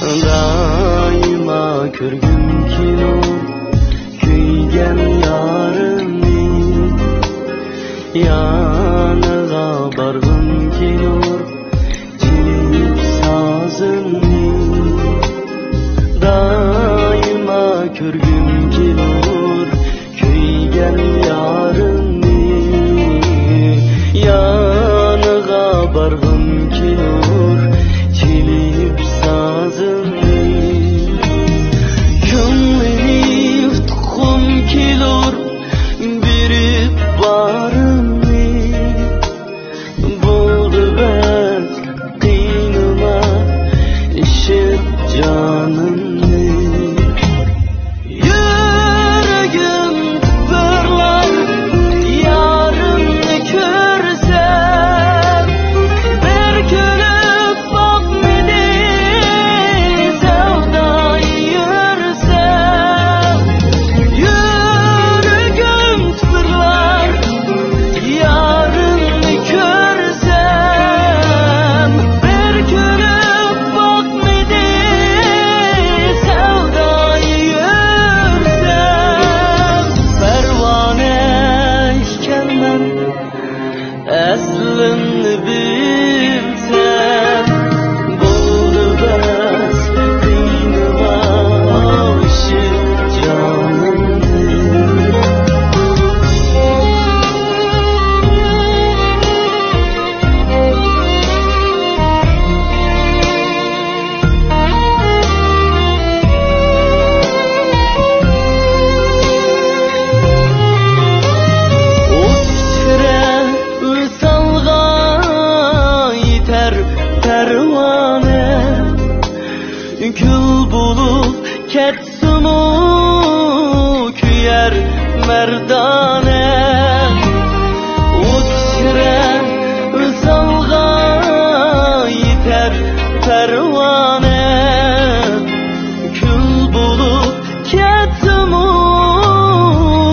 Daima körgüm ki nur kuygan yarimni, yanıga bargım ki nur çilip sazimni. Daima körgüm ki nur kuygan yarimni, yanıga bargım ki nur çilip sazimni. Kömleni tutkum kilur birip barımni, buldu bet kıyınıma işit canımni. Yüreğim fırlar yarımni körsem, berkülüp bakmedi sevdayı yörsem. Yüreğim fırlar yarımni körsem, berkülüp bakmedi sevdayı yörsem. Pervane işkenmen aslını bilsem, buldu bas kıyınıma ışık canımni. Visalga yeter pervane, kül bulup ketsumu küyer merdane. Visalga yeter pervane, kül bulup ketsumu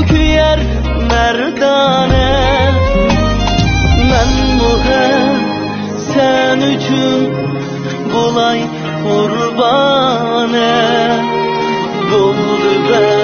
küyer merdane. Men muhem sen üçün bulay kurbane, buldu ben